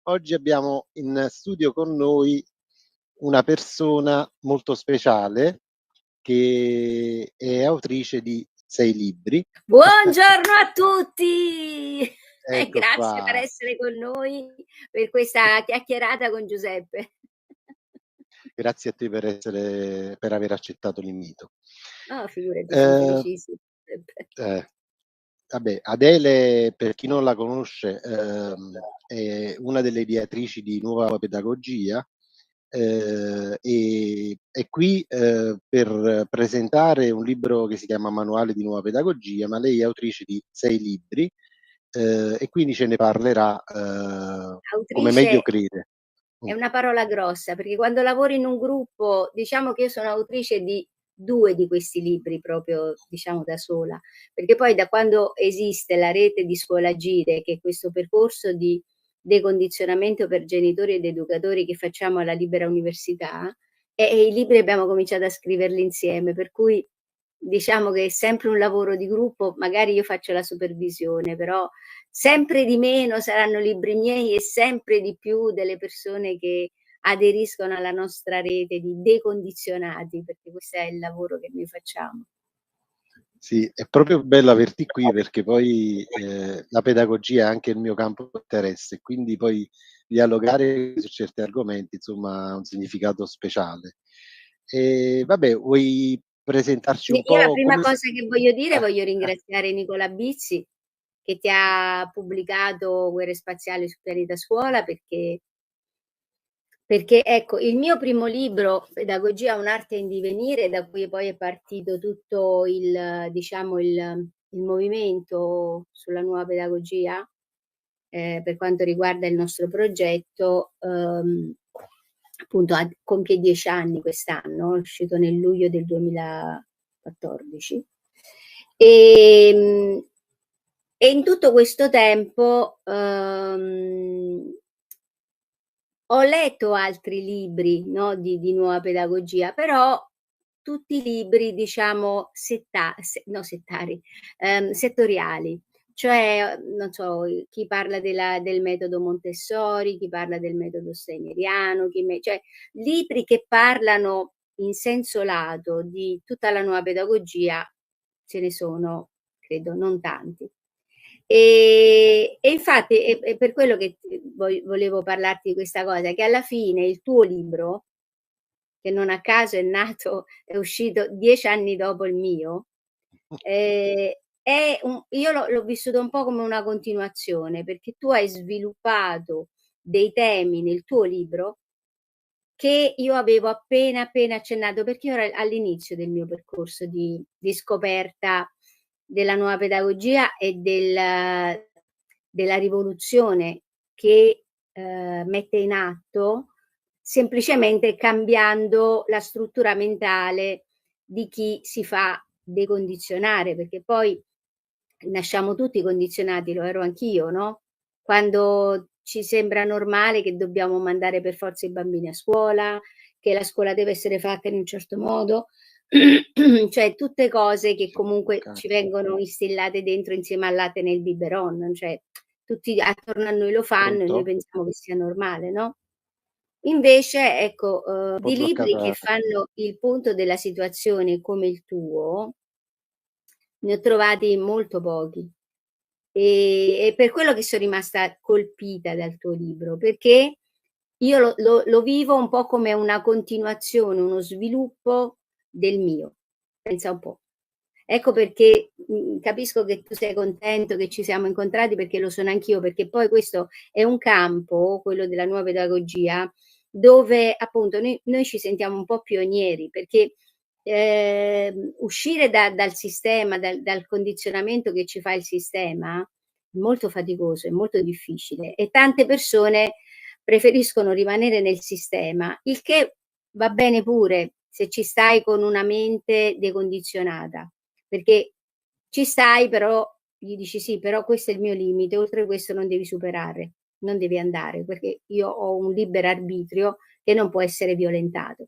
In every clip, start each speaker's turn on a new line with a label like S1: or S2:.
S1: Oggi abbiamo in studio con noi una persona molto speciale che è autrice di 6 libri.
S2: Buongiorno a tutti e
S1: Ecco
S2: grazie per
S1: qua.
S2: essere con noi per questa chiacchierata con Giuseppe.
S1: Grazie a te per aver accettato l'invito.
S2: No, figurati, son felicissima.
S1: Eh, Vabbè, Adele, per chi non la conosce, è una delle ideatrici di Nuova Pedagogia, e è qui, per presentare un libro che si chiama Manuale di Nuova Pedagogia, ma lei è autrice di 6 libri, e quindi ce ne parlerà, come meglio
S2: Autrice
S1: crede.
S2: è una parola grossa, perché quando lavori in un gruppo, diciamo che io sono autrice di 2 di questi libri proprio, diciamo, da sola, perché poi da quando esiste la rete di Scuolagire, che è questo percorso di decondizionamento per genitori ed educatori che facciamo alla Libera Università, e i libri abbiamo cominciato a scriverli insieme, per cui diciamo che è sempre un lavoro di gruppo, magari io faccio la supervisione, però sempre di meno saranno libri miei e sempre di più delle persone che aderiscono alla nostra rete di decondizionati, perché questo è il lavoro che noi facciamo.
S1: Sì, è proprio bello averti qui perché poi, la pedagogia è anche il mio campo di interesse, quindi poi dialogare su certi argomenti, insomma, ha un significato speciale. Vabbè, vuoi presentarci un
S2: Io la
S1: po'
S2: prima
S1: come
S2: cosa che voglio dire,
S1: ah,
S2: voglio ringraziare Nicola Bizzi che ti ha pubblicato Guerre spaziali su Pianeta Scuola perché ecco, il mio primo libro, Pedagogia, un'arte in divenire, da cui poi è partito tutto diciamo, il movimento sulla nuova pedagogia, per quanto riguarda il nostro progetto, appunto compie 10 anni quest'anno, è uscito nel luglio del 2014. E in tutto questo tempo ho letto altri libri, no, di nuova pedagogia, però tutti libri diciamo settoriali. Cioè, non so, chi parla del metodo Montessori, chi parla del metodo steineriano, cioè libri che parlano in senso lato di tutta la nuova pedagogia ce ne sono, credo, non tanti. E infatti è per quello che volevo parlarti di questa cosa, che alla fine il tuo libro, che non a caso è uscito 10 anni dopo il mio, io l'ho vissuto un po' come una continuazione, perché tu hai sviluppato dei temi nel tuo libro che io avevo appena accennato, perché io ero all'inizio del mio percorso di scoperta della nuova pedagogia e della rivoluzione che mette in atto semplicemente cambiando la struttura mentale di chi si fa decondizionare, perché poi nasciamo tutti condizionati, lo ero anch'io, no? Quando ci sembra normale che dobbiamo mandare per forza i bambini a scuola, che la scuola deve essere fatta in un certo modo, cioè tutte cose che comunque ci vengono instillate dentro insieme al latte nel biberon, cioè tutti attorno a noi lo fanno e noi
S1: pronto?
S2: pensiamo che sia normale, no? Invece, ecco,
S1: Un po'
S2: di libri che
S1: bloccata.
S2: fanno il punto della situazione come il tuo, ne ho trovati molto pochi. E per quello che sono rimasta colpita dal tuo libro, perché io lo vivo un po' come una continuazione, uno sviluppo del mio. Pensa un po'. Ecco perché capisco che tu sei contento che ci siamo incontrati, perché lo sono anch'io, perché poi questo è un campo, quello della nuova pedagogia, dove appunto noi ci sentiamo un po' pionieri, perché uscire dal sistema, dal condizionamento che ci fa il sistema, è molto faticoso, è molto difficile e tante persone preferiscono rimanere nel sistema, il che va bene pure se ci stai con una mente decondizionata, perché ci stai, però gli dici sì, però questo è il mio limite, oltre questo non devi superare, non devi andare, perché io ho un libero arbitrio che non può essere violentato.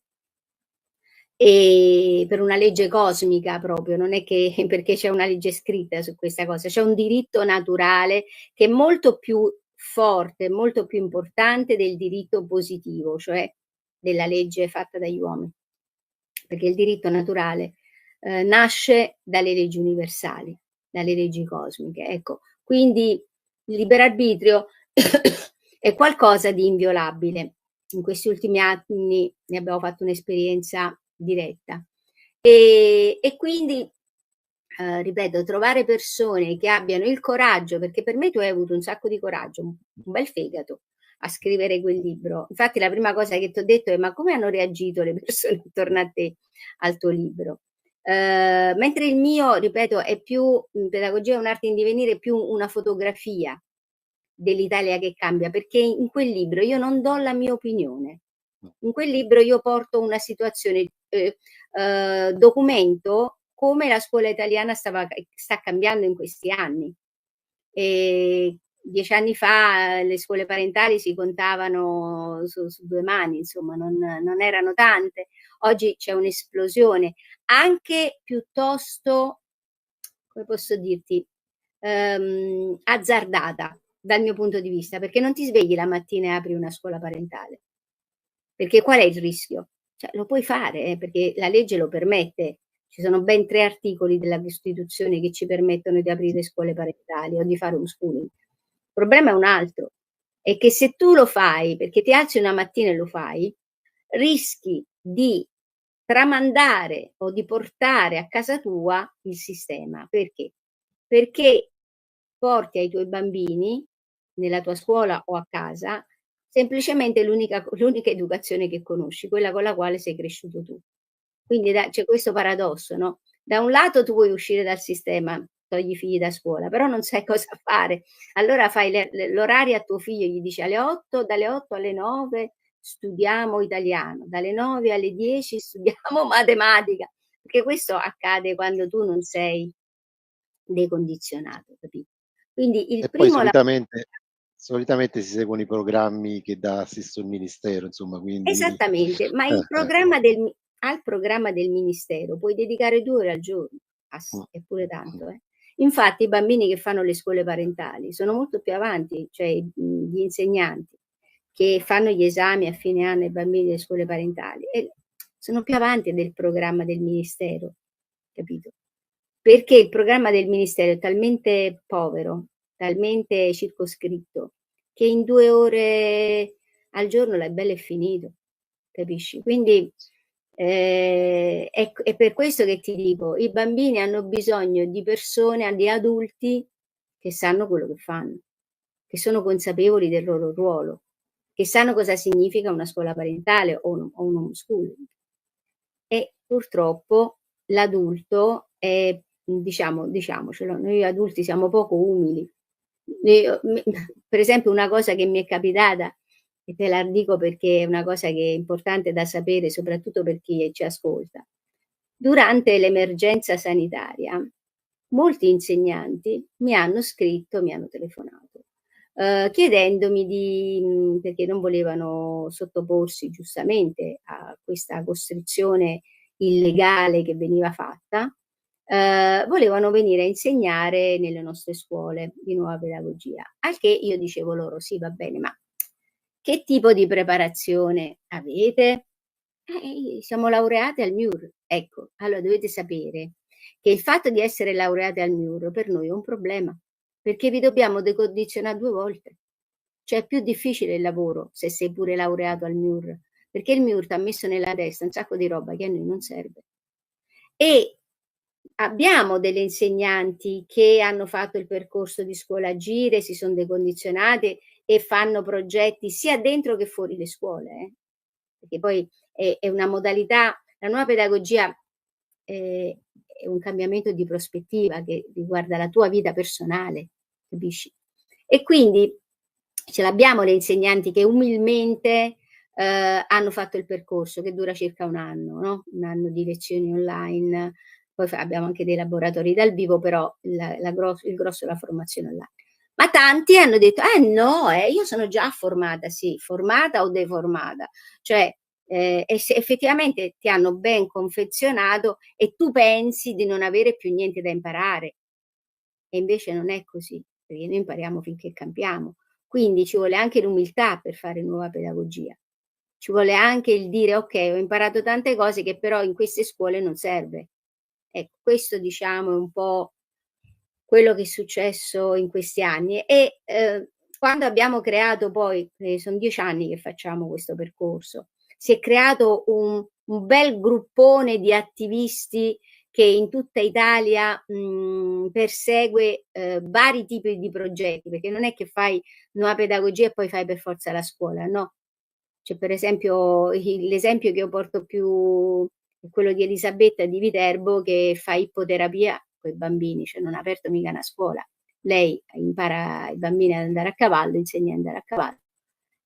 S2: E per una legge cosmica proprio, non è che perché c'è una legge scritta su questa cosa, c'è un diritto naturale che è molto più forte, molto più importante del diritto positivo, cioè della legge fatta dagli uomini, perché il diritto naturale nasce dalle leggi universali, dalle leggi cosmiche, ecco. Quindi il libero arbitrio è qualcosa di inviolabile. In questi ultimi anni ne abbiamo fatto un'esperienza diretta. E quindi, ripeto, trovare persone che abbiano il coraggio, perché per me tu hai avuto un sacco di coraggio, un bel fegato a scrivere quel libro. Infatti la prima cosa che ti ho detto è: ma come hanno reagito le persone attorno a te al tuo libro? Mentre il mio, ripeto, è più pedagogia è un'arte in divenire, è più una fotografia dell'Italia che cambia, perché in quel libro io non do la mia opinione. In quel libro io porto una situazione, documento come la scuola italiana sta cambiando in questi anni. 10 anni fa le scuole parentali si contavano su 2 mani, insomma, non erano tante. Oggi c'è un'esplosione, anche piuttosto, come posso dirti, azzardata dal mio punto di vista, perché non ti svegli la mattina e apri una scuola parentale. Perché qual è il rischio? Cioè, lo puoi fare, perché la legge lo permette. Ci sono ben 3 articoli della Costituzione che ci permettono di aprire scuole parentali o di fare homeschooling. Il problema è un altro, è che se tu lo fai, perché ti alzi una mattina e lo fai, rischi di tramandare o di portare a casa tua il sistema. Perché? Perché porti ai tuoi bambini, nella tua scuola o a casa, semplicemente l'unica educazione che conosci, quella con la quale sei cresciuto tu. Quindi c'è questo paradosso, no, da un lato tu vuoi uscire dal sistema, togli i figli da scuola, però non sai cosa fare. Allora fai l'orario a tuo figlio, gli dici alle 8, dalle 8 alle 9 studiamo italiano, dalle 9 alle 10 studiamo matematica, perché questo accade quando tu non sei decondizionato, capito? Quindi il
S1: E poi
S2: primo la
S1: solitamente si seguono i programmi che dà stesso il ministero, insomma, quindi
S2: Esattamente, ma il programma al programma del ministero puoi dedicare 2 ore al giorno, è pure
S1: mh.
S2: tanto, eh. Infatti i bambini che fanno le scuole parentali sono molto più avanti, cioè gli insegnanti che fanno gli esami a fine anno ai bambini delle scuole parentali sono più avanti del programma del ministero, capito? Perché il programma del ministero è talmente povero, talmente circoscritto, che in 2 ore al giorno l'hai bello e finito, capisci? Quindi, è per questo che ti dico, i bambini hanno bisogno di persone, di adulti che sanno quello che fanno, che sono consapevoli del loro ruolo, che sanno cosa significa una scuola parentale o un homeschooling. E purtroppo l'adulto è, diciamocelo, noi adulti siamo poco umili. Io per esempio una cosa che mi è capitata, e te la dico perché è una cosa che è importante da sapere, soprattutto per chi ci ascolta. Durante l'emergenza sanitaria, molti insegnanti mi hanno scritto, mi hanno telefonato, chiedendomi perché non volevano sottoporsi giustamente a questa costrizione illegale che veniva fatta, volevano venire a insegnare nelle nostre scuole di nuova pedagogia. Al che io dicevo loro: "Sì, va bene, ma che tipo di preparazione avete?" Siamo laureate al MIUR. Ecco, allora dovete sapere che il fatto di essere laureate al MIUR per noi è un problema, perché vi dobbiamo decondizionare 2 volte. Cioè è più difficile il lavoro se sei pure laureato al MIUR, perché il MIUR t'ha messo nella testa un sacco di roba che a noi non serve. E abbiamo delle insegnanti che hanno fatto il percorso di scuola Agire, si son decondizionate e fanno progetti sia dentro che fuori le scuole, perché poi è una modalità, la nuova pedagogia è un cambiamento di prospettiva che riguarda la tua vita personale, capisci? E quindi ce l'abbiamo le insegnanti che umilmente, hanno fatto il percorso che dura circa 1 anno, no, 1 anno di lezioni online, Poi abbiamo anche dei laboratori dal vivo, però il grosso è la formazione online. Ma tanti hanno detto: no, io sono già formata, sì, formata o deformata. Cioè, e se effettivamente ti hanno ben confezionato e tu pensi di non avere più niente da imparare. E invece non è così, perché noi impariamo finché campiamo. Quindi ci vuole anche l'umiltà per fare nuova pedagogia. Ci vuole anche il dire: "Okay, ho imparato tante cose che però in queste scuole non serve". Ecco, questo diciamo è un po' quello che è successo in questi anni e, quando abbiamo creato poi, son 10 anni che facciamo questo percorso, si è creato un bel gruppone di attivisti che in tutta Italia, persegue, vari tipi di progetti, perché non è che fai nuova pedagogia e poi fai per forza la scuola, no. Cioè per esempio l'esempio che io porto più è quello di Elisabetta di Viterbo che fa ippoterapia coi bambini, cioè non ha aperto mica una scuola. Lei impara ai bambini ad andare a cavallo, insegna ad andare a cavallo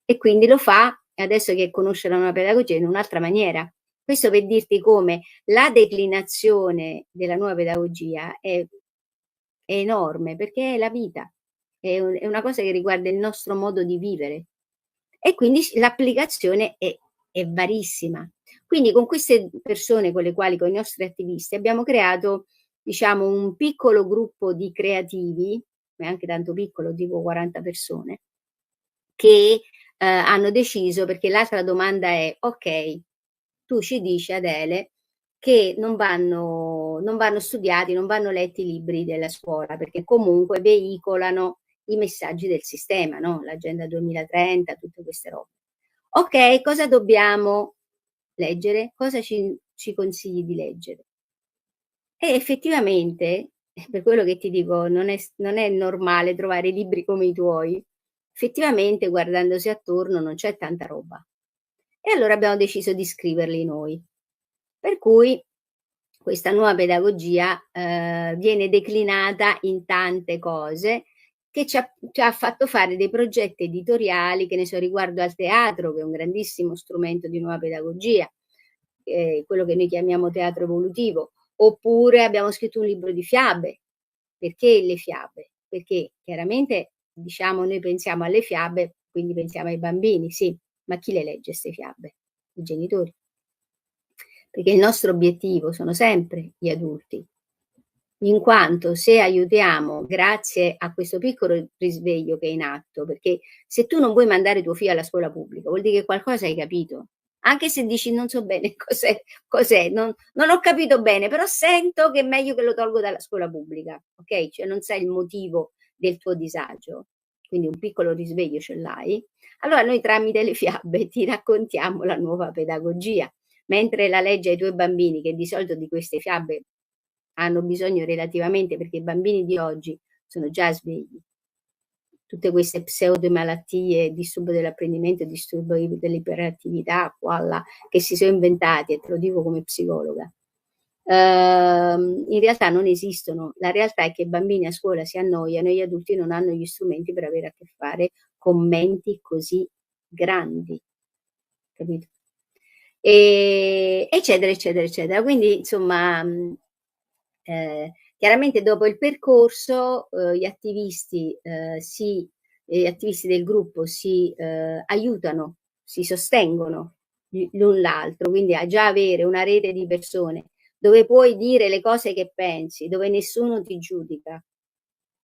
S2: e quindi lo fa adesso che conosce la nuova pedagogia in un'altra maniera. Questo per dirti come la declinazione della nuova pedagogia è enorme, perché è la vita, è una cosa che riguarda il nostro modo di vivere e quindi l'applicazione è varissima. Quindi con queste persone con le quali, con i nostri attivisti, abbiamo creato, diciamo, un piccolo gruppo di creativi, neanche tanto piccolo, tipo 40 persone, che hanno deciso, perché l'altra domanda è: "Okay, tu ci dici Adele che non vanno studiati, non vanno letti i libri della scuola, perché comunque veicolano i messaggi del sistema, no, l'Agenda 2030, tutte queste robe. Okay, cosa dobbiamo leggere? Cosa ci consigli di leggere?" E effettivamente, per quello che ti dico, non è normale trovare libri come i tuoi. Effettivamente guardandosi attorno non c'è tanta roba. E allora abbiamo deciso di scriverli noi. Per cui questa nuova pedagogia, viene declinata in tante cose che ci ha fatto fare dei progetti editoriali, che ne so, riguardo al teatro, che è un grandissimo strumento di nuova pedagogia, quello che noi chiamiamo teatro evolutivo, oppure abbiamo scritto un libro di fiabe. Perché le fiabe? Perché chiaramente, diciamo, noi pensiamo alle fiabe, quindi pensiamo ai bambini, sì, ma chi le legge 'ste fiabe? I genitori. Perché il nostro obiettivo sono sempre gli adulti, in quanto se aiutiamo grazie a questo piccolo risveglio che è in atto, perché se tu non vuoi mandare tuo figlio alla scuola pubblica, vuol dire che qualcosa hai capito. Anche se dici: "Non so bene cos'è, non ho capito bene, però sento che è meglio che lo tolgo dalla scuola pubblica", okay, cioè non sai il motivo del tuo disagio, quindi un piccolo risveglio ce l'hai. Allora noi tramite le fiabe ti raccontiamo la nuova pedagogia, mentre la leggi ai tuoi bambini, che di solito di queste fiabe hanno bisogno relativamente, perché i bambini di oggi sono già svegli. Tutte queste pseudomalattie, disturbo dell'apprendimento, disturbo dell'iperattività, qua là, che si sono inventati, e te lo dico come psicologa, in realtà non esistono. La realtà è che i bambini a scuola si annoiano e gli adulti non hanno gli strumenti per avere a che fare con menti così grandi, capito? Eccetera, eccetera, eccetera. Quindi insomma, chiaramente dopo il percorso, gli attivisti del gruppo si, aiutano, si sostengono l'un l'altro, quindi a già avere una rete di persone dove puoi dire le cose che pensi, dove nessuno ti giudica,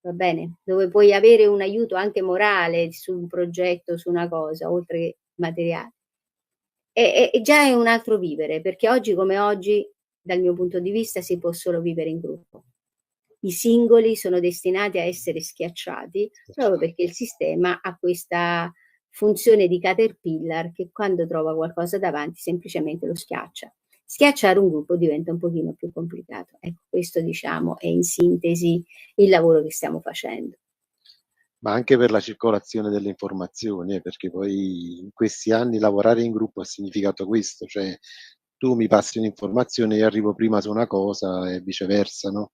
S2: va bene? Dove puoi avere un aiuto anche morale su un progetto, su una cosa, oltre che materiale. E già è un altro vivere, perché oggi come oggi, dal mio punto di vista, si può solo vivere in gruppo. I singoli sono destinati a essere schiacciati, proprio perché il sistema ha questa funzione di caterpillar che quando trova qualcosa davanti semplicemente lo schiaccia. Schiacciare un gruppo diventa un pochino più complicato. Ecco, questo diciamo è in sintesi il lavoro che stiamo facendo.
S1: Ma anche per la circolazione delle informazioni, perché poi in questi anni lavorare in gruppo ha significato questo, cioè tu mi passi un'informazione, io arrivo prima su una cosa e viceversa, no.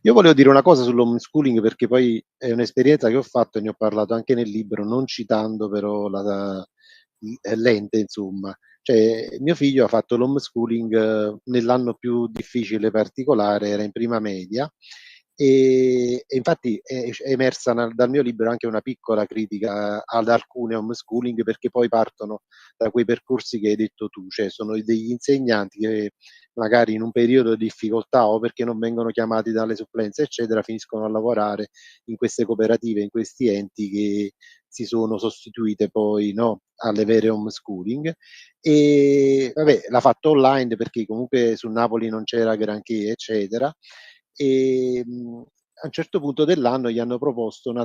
S1: Io volevo dire una cosa sull'homeschooling perché poi è un'esperienza che ho fatto e ne ho parlato anche nel libro, non citando però l'ente insomma. Cioè, mio figlio ha fatto l'homeschooling nell'anno più difficile particolare, era in prima media, e infatti è emersa dal mio libro anche una piccola critica ad alcune homeschooling, perché poi partono da quei percorsi che hai detto tu, cioè sono degli insegnanti che magari in un periodo di difficoltà o perché non vengono chiamati dalle supplenze, eccetera, finiscono a lavorare in queste cooperative, in questi enti che si sono sostituite poi, no, alle vere homeschooling. Vabbè, l'ha fatto online perché comunque su Napoli non c'era granché, eccetera. A un certo punto dell'anno gli hanno proposto un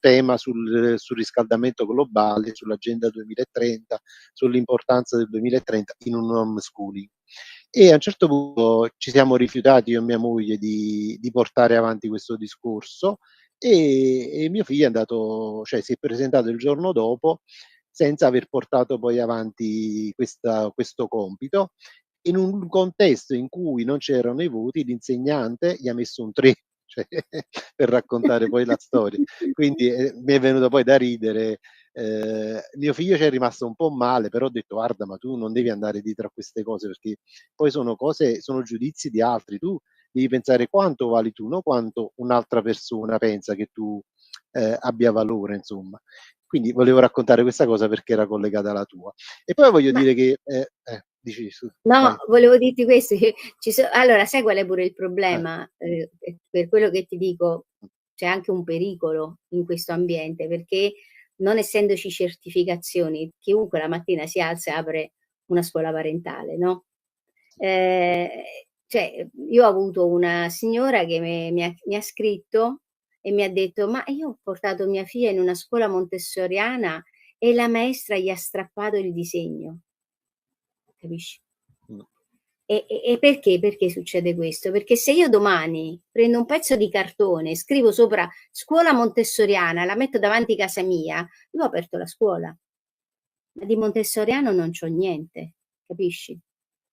S1: tema sul riscaldamento globale, sull'Agenda 2030, sull'importanza del 2030 in un homeschooling. E a un certo punto ci siamo rifiutati io e mia moglie di portare avanti questo discorso, e mio figlio è andato, cioè si è presentato il giorno dopo senza aver portato poi avanti questo compito. In un contesto in cui non c'erano i voti, l'insegnante gli ha messo un 3, cioè per raccontare poi la storia. Quindi, mi è venuto poi da ridere. Mio figlio c'è rimasto un po' male, però ho detto: "Guarda, ma tu non devi andare dietro a queste cose, perché poi sono giudizi di altri. Tu devi pensare quanto vali tu, non quanto un'altra persona pensa che tu, abbia valore", insomma. Quindi volevo raccontare questa cosa perché era collegata alla tua. E poi voglio
S2: Ma
S1: dire che dici su,
S2: no,
S1: vai.
S2: volevo dirti questo, che allora sai qual è pure il
S1: Eh,
S2: problema? Per quello che ti dico, c'è anche un pericolo in questo ambiente, perché non essendoci certificazioni, chiunque la mattina si alza e apre una scuola parentale, no, ehm, cioè, io ho avuto una signora che mi ha scritto e mi ha detto: "Ma io ho portato mia figlia in una scuola montessoriana e la maestra gli ha strappato il disegno." Capisci?
S1: mh,
S2: E perché? Perché succede questo? Perché se io domani prendo un pezzo di cartone, scrivo sopra "scuola montessoriana", la metto davanti casa mia, io ho aperto la scuola, ma di montessoriano non c'ho niente, capisci?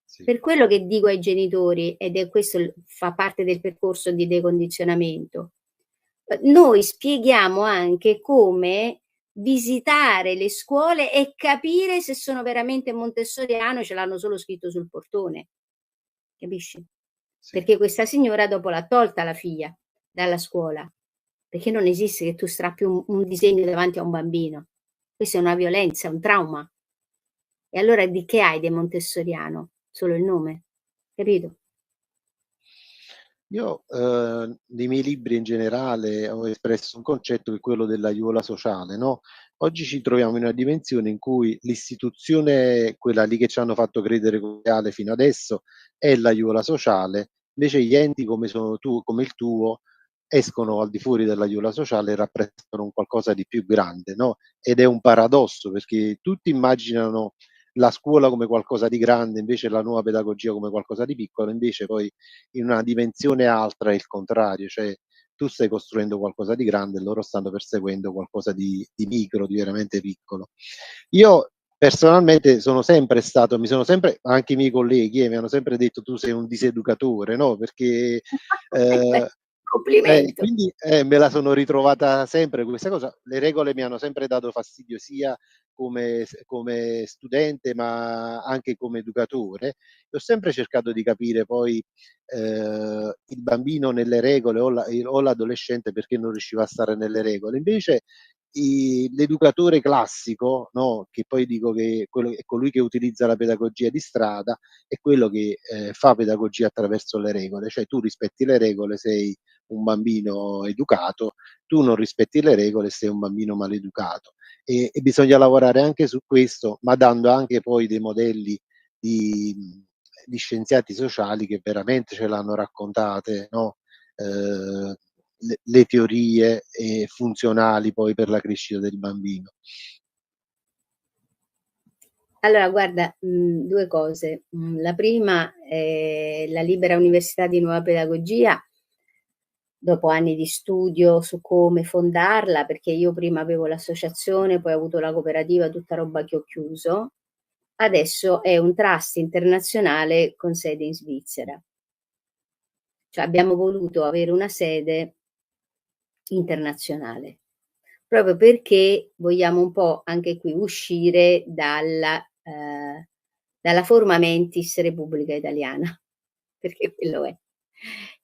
S1: sì.
S2: Per quello che dico ai genitori, ed è questo fa parte del percorso di decondizionamento, noi spieghiamo anche come visitare le scuole e capire se sono veramente montessoriano, ce l'hanno solo scritto sul portone. Capisci?
S1: Sì.
S2: Perché questa signora dopo l'ha tolta la figlia dalla scuola, perché non esiste che tu strappi un disegno davanti a un bambino. Questa è una violenza, un trauma. E allora di che hai di montessoriano? Solo il nome, capito?
S1: Io, nei miei libri in generale ho espresso un concetto che è quello dell'aiuola sociale, no, oggi ci troviamo in una dimensione in cui l'istituzione, quella lì che ci hanno fatto credere reale fino adesso, è l'aiuola sociale, invece gli enti come il tuo escono al di fuori dell'aiuola sociale e rappresentano un qualcosa di più grande, no, ed è un paradosso perché tutti immaginano la scuola come qualcosa di grande, invece la nuova pedagogia come qualcosa di piccolo, invece poi in una dimensione altra è il contrario, cioè tu stai costruendo qualcosa di grande e loro stanno perseguendo qualcosa di micro, di veramente piccolo. Io personalmente mi sono sempre, anche i miei colleghi, mi hanno sempre detto: "Tu sei un diseducatore", no, perché,
S2: Beh,
S1: ehm
S2: complimento.
S1: quindi, me la sono ritrovata sempre questa cosa. Le regole mi hanno sempre dato fastidio sia come studente, ma anche come educatore. E ho sempre cercato di capire poi, il bambino nelle regole o l'adolescente perché non riusciva a stare nelle regole. Invece l'educatore classico, no, che poi dico che quello è colui che utilizza la pedagogia di strada, è quello che, fa pedagogia attraverso le regole. Cioè tu rispetti le regole, sei un bambino educato, tu non rispetti le regole e sei un bambino maleducato. E bisogna lavorare anche su questo, ma dando anche poi dei modelli di scienziati sociali che veramente ce l'hanno raccontate, no, le teorie, funzionali poi per la crescita del bambino.
S2: Allora guarda, 2 cose. La prima, la Libera Università di Nuova Pedagogia, dopo anni di studio su come fondarla, perché io prima avevo l'associazione, poi ho avuto la cooperativa, tutta roba che ho chiuso, adesso è un trust internazionale con sede in Svizzera. Cioè abbiamo voluto avere una sede internazionale. proprio perché vogliamo un po' anche qui uscire dalla forma mentis Repubblica Italiana, perché quello è.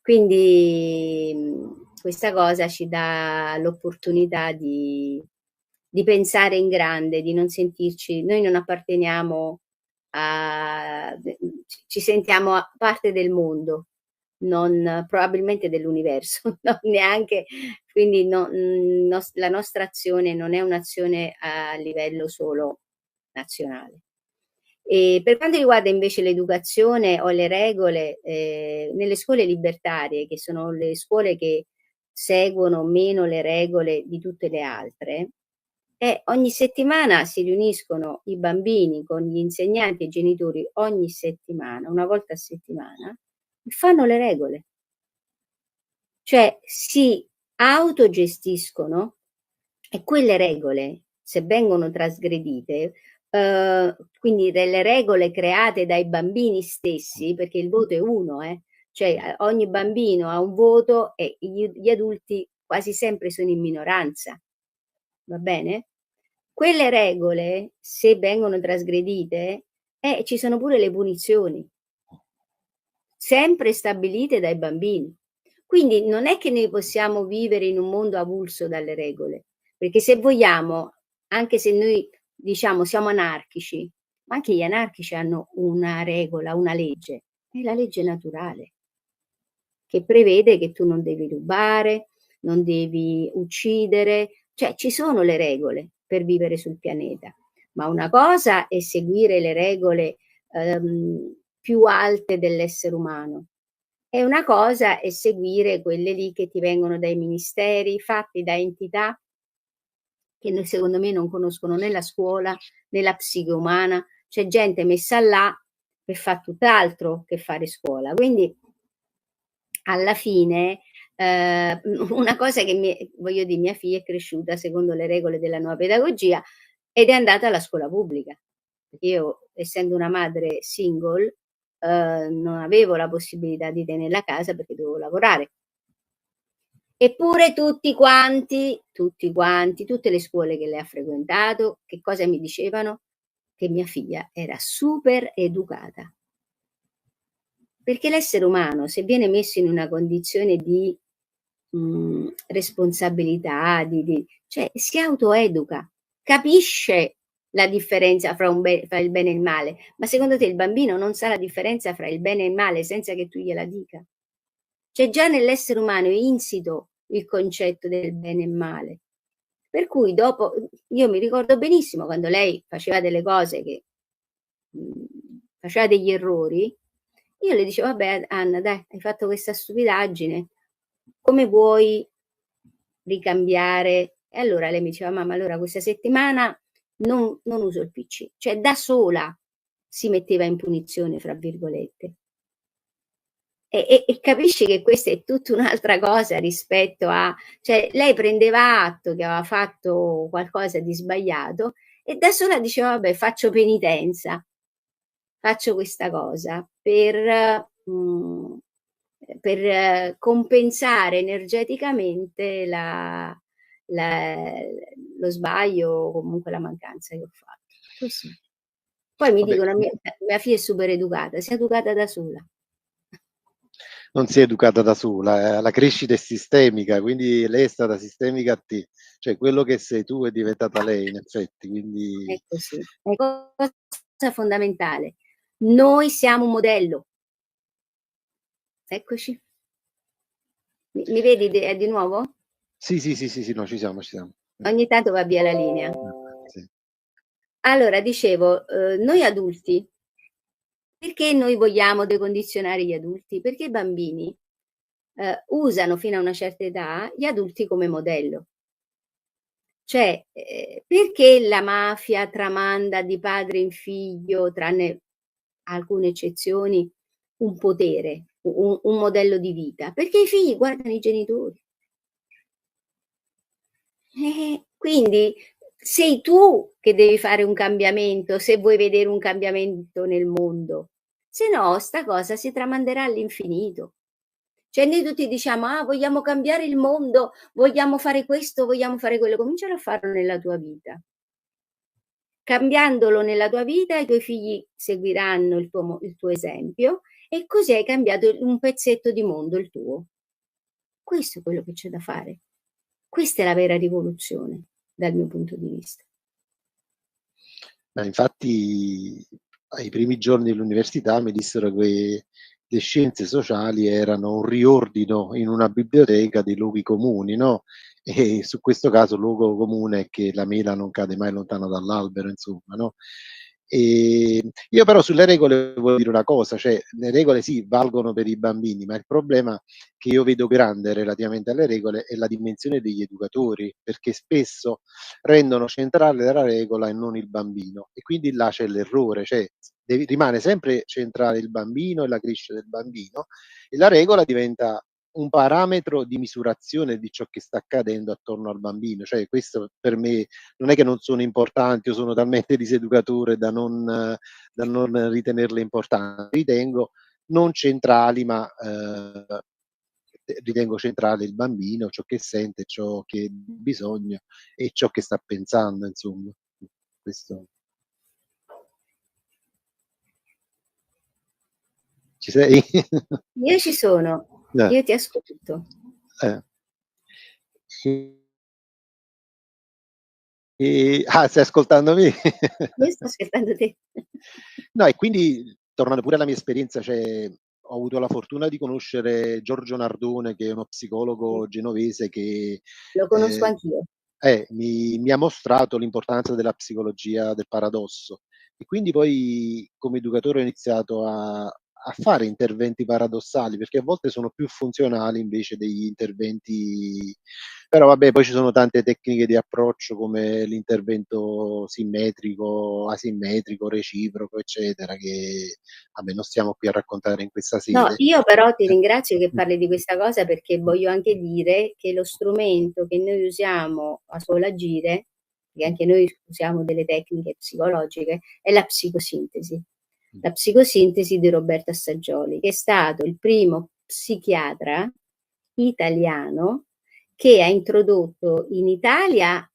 S2: Quindi questa cosa ci dà l'opportunità di pensare in grande, di non sentirci, noi non apparteniamo a, ci sentiamo parte del mondo, non probabilmente dell'universo, non neanche, quindi la nostra azione non è un'azione a livello solo nazionale. E per quanto riguarda invece l'educazione o le regole, nelle scuole libertarie, che sono le scuole che seguono meno le regole di tutte le altre, ogni settimana si riuniscono i bambini con gli insegnanti e i genitori ogni settimana, una volta a settimana, e fanno le regole. Cioè si autogestiscono e quelle regole, se vengono trasgredite, quindi delle regole create dai bambini stessi, perché il voto è uno, cioè ogni bambino ha un voto e gli adulti quasi sempre sono in minoranza, va bene? Quelle regole, se vengono trasgredite, ci sono pure le punizioni, sempre stabilite dai bambini. Quindi non è che noi possiamo vivere in un mondo avulso dalle regole, perché se vogliamo, anche se noi diciamo siamo anarchici, ma anche gli anarchici hanno una regola, una legge, è la legge naturale, che prevede che tu non devi rubare, non devi uccidere, cioè ci sono le regole per vivere sul pianeta, ma una cosa è seguire le regole più alte dell'essere umano, e una cosa è seguire quelle lì che ti vengono dai ministeri, fatti da entità che secondo me non conoscono né la scuola né la psiche umana. C'è gente messa là che fa tutt'altro che fare scuola. Quindi alla fine una cosa che voglio dire, mia figlia è cresciuta secondo le regole della nuova pedagogia ed è andata alla scuola pubblica. Io, essendo una madre single, non avevo la possibilità di tenerla a casa perché dovevo lavorare. Eppure tutti quanti, tutte le scuole che lei ha frequentato, che cosa mi dicevano? Che mia figlia era super educata. Perché l'essere umano, se viene messo in una condizione di responsabilità, cioè si autoeduca, capisce la differenza fra il bene e il male, ma secondo te il bambino non sa la differenza fra il bene e il male senza che tu gliela dica? Cioè già nell'essere umano è insito il concetto del bene e male. Per cui dopo, io mi ricordo benissimo quando lei faceva delle cose che faceva degli errori, io le dicevo, vabbè Anna, dai, hai fatto questa stupidaggine, come vuoi ricambiare? E allora lei mi diceva, mamma, allora questa settimana non uso il PC, cioè da sola si metteva in punizione, fra virgolette. E capisci che questa è tutta un'altra cosa rispetto a, cioè lei prendeva atto che aveva fatto qualcosa di sbagliato e da sola diceva, vabbè, faccio penitenza, faccio questa cosa per compensare energeticamente lo sbaglio o comunque la mancanza che ho fatto. Così. Poi mi
S1: Vabbè,
S2: dicono, mia figlia è super educata, si è educata da sola.
S1: non si è educata da sola, la crescita è sistemica, quindi lei è stata sistemica a te, cioè quello che sei tu è diventata lei in effetti,
S2: È
S1: quindi
S2: così. È cosa fondamentale. Noi siamo un modello. Eccoci. Mi vedi di nuovo?
S1: sì, sì, sì, sì, sì, no, ci siamo, ci siamo.
S2: Ogni tanto va via la linea.
S1: Sì.
S2: Allora, dicevo, noi adulti, perché noi vogliamo decondizionare gli adulti? Perché i bambini usano fino a una certa età gli adulti come modello. Cioè, perché la mafia tramanda di padre in figlio, tranne alcune eccezioni, un potere, un modello di vita? Perché i figli guardano i genitori. Quindi sei tu che devi fare un cambiamento se vuoi vedere un cambiamento nel mondo. Se no, sta cosa si tramanderà all'infinito. Cioè noi tutti diciamo: "Ah, vogliamo cambiare il mondo, vogliamo fare questo, vogliamo fare quello". Comincialo a farlo nella tua vita. Cambiandolo nella tua vita, i tuoi figli seguiranno il tuo esempio e così hai cambiato un pezzetto di mondo, il tuo. Questo è quello che c'è da fare. Questa è la vera rivoluzione, dal mio punto di vista.
S1: Ma infatti ai primi giorni dell'università mi dissero che le scienze sociali erano un riordino in una biblioteca dei luoghi comuni, no, e su questo caso il luogo comune è che la mela non cade mai lontano dall'albero, insomma, no. Io però sulle regole voglio dire una cosa, cioè le regole sì, valgono per i bambini, ma il problema che io vedo grande relativamente alle regole è la dimensione degli educatori, perché spesso rendono centrale la regola e non il bambino e quindi là c'è l'errore, cioè rimane sempre centrale il bambino e la crescita del bambino e la regola diventa un parametro di misurazione di ciò che sta accadendo attorno al bambino. Cioè questo per me non è che non sono importanti o sono talmente diseducatore da non ritenerle importanti. Ritengo non centrali, ma ritengo centrale il bambino, ciò che sente, ciò che ha bisogno e ciò che sta pensando, insomma. Questo ci sei?
S2: Io ci sono,
S1: Eh,
S2: io ti ascolto.
S1: eh. Stai ascoltando me?
S2: Io sto aspettando te.
S1: No, e quindi tornando pure alla mia esperienza, cioè ho avuto la fortuna di conoscere Giorgio Nardone, che è uno
S2: Sì,
S1: psicologo genovese che,
S2: lo conosco
S1: ehm
S2: anch'io.
S1: mi ha mostrato l'importanza della psicologia del paradosso. E quindi poi come educatore ho iniziato a fare interventi paradossali, perché a volte sono più funzionali invece degli interventi però vabbè poi ci sono tante tecniche di approccio come l'intervento simmetrico, asimmetrico, reciproco, eccetera, che vabbè non stiamo qui a raccontare in questa
S2: No,
S1: sede.
S2: io però ti
S1: Eh.
S2: ringrazio che
S1: Mh.
S2: parli di questa cosa perché voglio anche dire che lo strumento che noi usiamo a solo agire, che anche noi usiamo delle tecniche psicologiche, è la psicosintesi.
S1: Mh.
S2: La psicosintesi di Roberto Assagioli, che è stato il primo psichiatra italiano che ha introdotto in Italia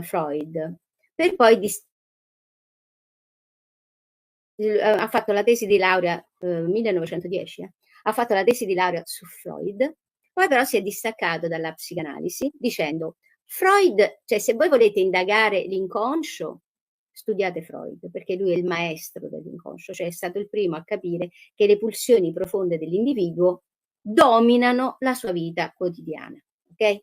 S2: Freud, per poi ha fatto la tesi di laurea, 1910 ha fatto la tesi di laurea su Freud, poi però si è distaccato dalla psicanalisi dicendo: "Freud cioè se voi volete indagare l'inconscio, studiate Freud, perché lui è il maestro dell'inconscio, cioè è stato il primo a capire che le pulsioni profonde dell'individuo dominano la sua vita quotidiana", okay?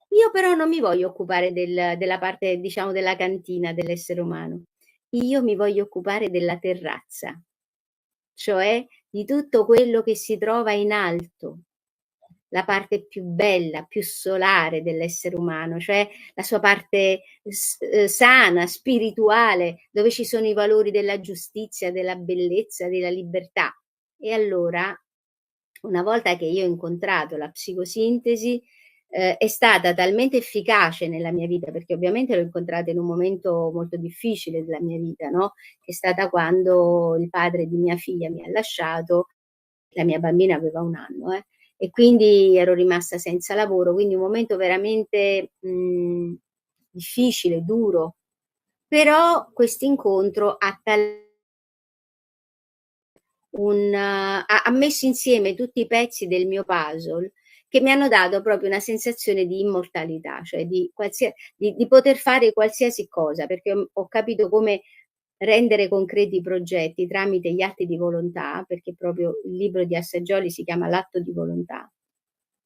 S2: Io però non mi voglio occupare della parte, diciamo, della cantina dell'essere umano. Io mi voglio occupare della terrazza, cioè di tutto quello che si trova in alto, la parte più bella, più solare dell'essere umano, cioè la sua parte sana, spirituale, dove ci sono i valori della giustizia, della bellezza, della libertà. E allora, una volta che io ho incontrato la psicosintesi, è stata talmente efficace nella mia vita, perché ovviamente l'ho incontrata in un momento molto difficile della mia vita, no, che è stata quando il padre di mia figlia mi ha lasciato, la mia bambina aveva 1 anno, e quindi ero rimasta senza lavoro, quindi un momento veramente, difficile, duro. Però quest'incontro ha messo insieme tutti i pezzi del mio puzzle che mi hanno dato proprio una sensazione di immortalità, cioè di poter fare qualsiasi cosa, perché ho capito come rendere concreti i progetti tramite gli atti di volontà, perché proprio il libro di Assaggioli si chiama L'atto di volontà.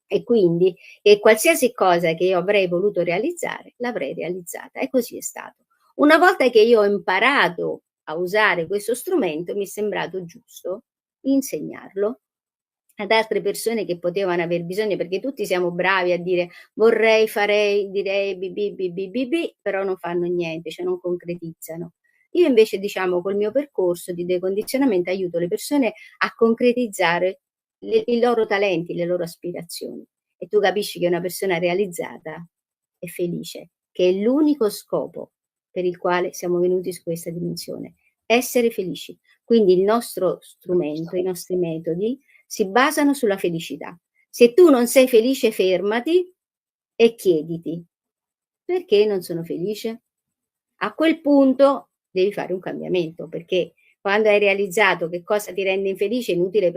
S2: E quindi qualsiasi cosa che io avrei voluto realizzare, l'avrei realizzata e così è stato. Una volta che io ho imparato a usare questo strumento, mi è sembrato giusto insegnarlo ad altre persone che potevano aver bisogno, perché tutti siamo bravi a dire vorrei, farei, direi, però non fanno niente, cioè non concretizzano. Io invece, diciamo, col mio percorso di decondizionamento aiuto le persone a concretizzare i loro talenti, le loro aspirazioni. E tu capisci che una persona realizzata è felice, che è l'unico scopo per il quale siamo venuti su questa dimensione, essere felici. Quindi il nostro strumento, i nostri metodi si basano sulla felicità. Se tu non sei felice fermati e chiediti: "Perché non sono felice?" A quel punto devi fare un cambiamento, perché quando hai realizzato che cosa ti rende infelice è inutile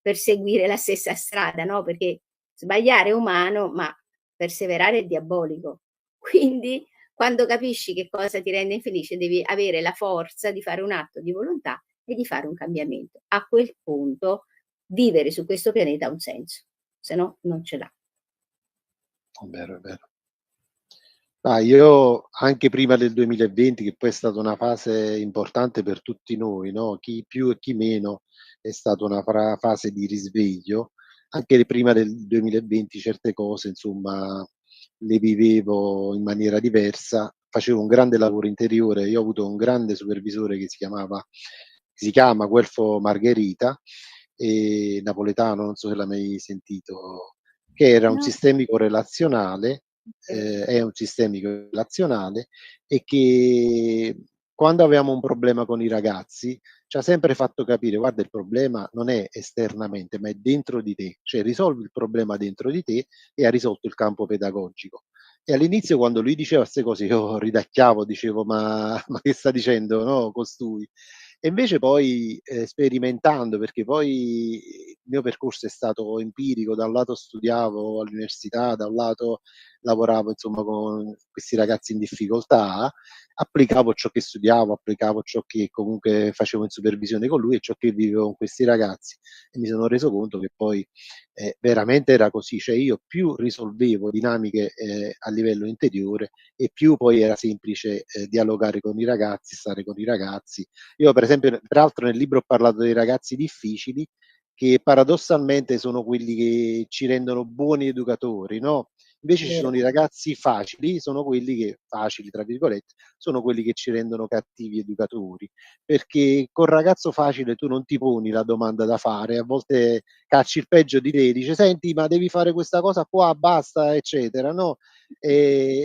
S2: perseguire la stessa strada, no, perché sbagliare è umano, ma perseverare è diabolico. Quindi quando capisci che cosa ti rende infelice devi avere la forza di fare un atto di volontà e di fare un cambiamento. A quel punto vivere su questo pianeta ha un senso, se no non ce l'ha.
S1: È vero, è vero. Io anche prima del 2020, che poi è stata una fase importante per tutti noi, no, chi più e chi meno, è stata una fase di risveglio. Anche prima del 2020 certe cose, insomma, le vivevo in maniera diversa. Facevo un grande lavoro interiore. Io ho avuto un grande supervisore che si chiama Guelfo Margherita, napoletano, non so se l'hai mai sentito, che era un
S2: No,
S1: sistemico relazionale,
S2: okay.
S1: è un sistemico relazionale, e che quando avevamo un problema con i ragazzi ci ha sempre fatto capire: "Guarda, il problema non è esternamente, ma è dentro di te, cioè risolvi il problema dentro di te", e ha risolto il campo pedagogico. E all'inizio quando lui diceva 'ste cose io ridacchiavo, dicevo: "Ma ma che sta dicendo, no, costui?" E invece poi, sperimentando, perché poi il mio percorso è stato empirico, da un lato studiavo all'università, da un lato lavoravo insomma con questi ragazzi in difficoltà, applicavo ciò che studiavo, applicavo ciò che comunque facevo in supervisione con lui e ciò che vivevo con questi ragazzi, e mi sono reso conto che poi, veramente era così, cioè io più risolvevo dinamiche, a livello interiore, e più poi era semplice, dialogare con i ragazzi, stare con i ragazzi. Io per esempio, peraltro nel libro ho parlato dei ragazzi difficili, che paradossalmente sono quelli che ci rendono buoni educatori, no, invece ci
S2: Vero.
S1: sono i ragazzi facili, sono quelli che "facili" tra virgolette, sono quelli che ci rendono cattivi educatori, perché col ragazzo facile tu non ti poni la domanda da fare, a volte cacci il peggio di te, dice: "Senti, ma devi fare questa cosa qua, basta", eccetera, no,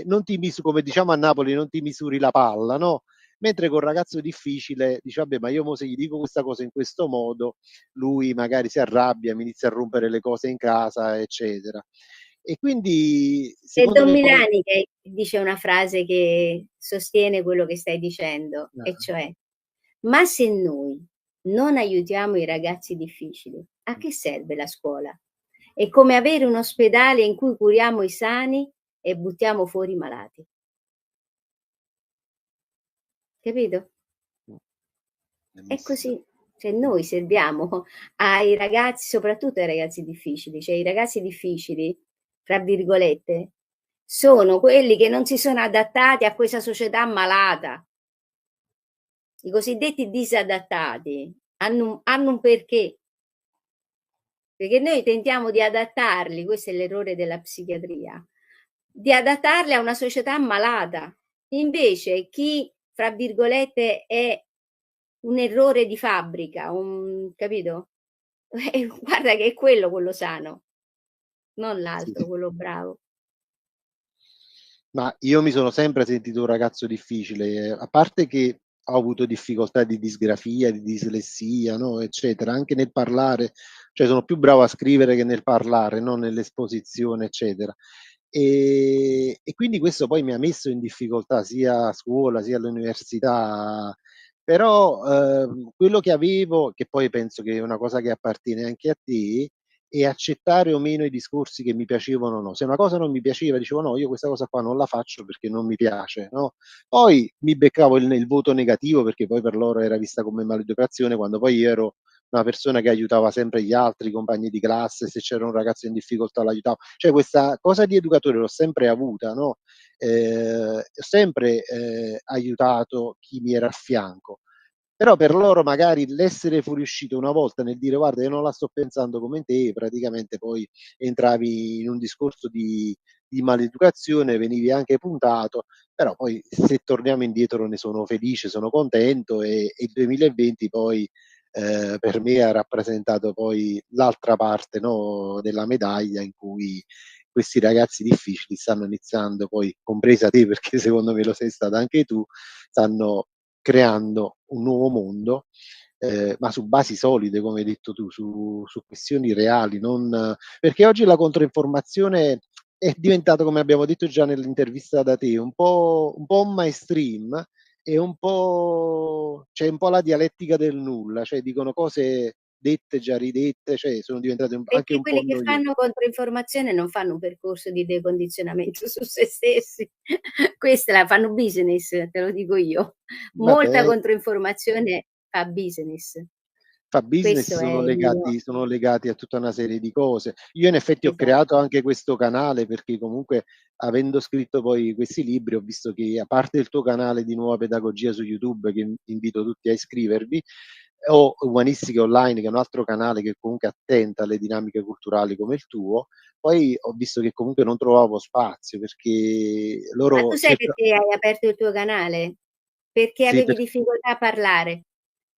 S1: non ti come diciamo a Napoli, non ti misuri la palla, no, mentre col ragazzo difficile dici: "Vabbè, ma io mo se gli dico questa cosa in questo modo, lui magari si arrabbia, mi inizia a rompere le cose in casa, eccetera". E quindi
S2: È
S1: secondo
S2: Don
S1: me poi
S2: Milani che dice una frase che sostiene quello che stai dicendo, e
S1: ah,
S2: cioè: "Ma se noi non aiutiamo i ragazzi difficili, a
S1: mh,
S2: che serve la scuola? È come avere un ospedale in cui curiamo i sani e buttiamo fuori i malati." Capito?
S1: mh,
S2: È
S1: bellissimo.
S2: così. Cioè noi serviamo ai ragazzi, soprattutto ai ragazzi difficili, cioè i ragazzi difficili, fra virgolette, sono quelli che non si sono adattati a questa società malata. I cosiddetti disadattati hanno un perché, perché noi tentiamo di adattarli, questo è l'errore della psichiatria, di adattarli a una società malata. Invece chi, fra virgolette, è un errore di fabbrica, un capito? Guarda che è quello sano, non
S1: Sì.
S2: l'altro, quello bravo.
S1: Ma io mi sono sempre sentito un ragazzo difficile, a parte che ho avuto difficoltà di disgrafia, di dislessia, no, eccetera, anche nel parlare, cioè sono più bravo a scrivere che nel parlare, no, nell'esposizione, eccetera. E quindi questo poi mi ha messo in difficoltà sia a scuola, sia all'università, però, quello che avevo, che poi penso che è una cosa che appartiene anche a te, e accettare o meno i discorsi che mi piacevano o no. Se una cosa non mi piaceva dicevo: "No, io questa cosa qua non la faccio perché non mi piace", no, poi mi beccavo il voto negativo, perché poi per loro era vista come maleducazione, quando poi io ero una persona che aiutava sempre gli altri, i compagni di classe, se c'era un ragazzo in difficoltà l'aiutavo. Cioè questa cosa di educatore l'ho sempre avuta, no, ho sempre, aiutato chi mi era a fianco. Però per loro magari l'essere fuoriuscito una volta nel dire: "Guarda, io non la sto pensando come te", praticamente poi entravi in un discorso di maleducazione, venivi anche puntato, però poi se torniamo indietro ne sono felice, sono contento, e il 2020 poi, per me ha rappresentato poi l'altra parte, no, della medaglia, in cui questi ragazzi difficili stanno iniziando poi, compresa te, perché secondo me lo sei stata anche tu, stanno creando un nuovo mondo, ma su basi solide, come hai detto tu, su questioni reali, non perché oggi la controinformazione è diventato, come abbiamo detto già nell'intervista da te, un po' un mainstream e un po' c'è un po' la dialettica del nulla, cioè dicono cose dette, già ridette, cioè sono diventate anche
S2: Perché
S1: un po'
S2: quelli che
S1: noio
S2: fanno controinformazione non fanno un percorso di decondizionamento su se stessi. Questa la fanno business, te lo dico io. Molta
S1: vabbè.
S2: controinformazione fa business.
S1: Fa business,
S2: Questo è
S1: sono
S2: il mio
S1: legati a tutta una serie di cose. Io in effetti ho creato
S2: esatto.
S1: anche questo canale perché comunque, avendo scritto poi questi libri, ho visto che a parte il tuo canale di Nuova Pedagogia su YouTube, che invito tutti a iscrivervi, o Umanistiche Online, che è un altro canale che comunque è attenta alle dinamiche culturali come il tuo, poi ho visto che comunque non trovavo spazio perché
S2: Ma tu
S1: loro
S2: sai
S1: cerca
S2: perché hai aperto il tuo canale? Perché
S1: sì,
S2: avevi difficoltà a parlare.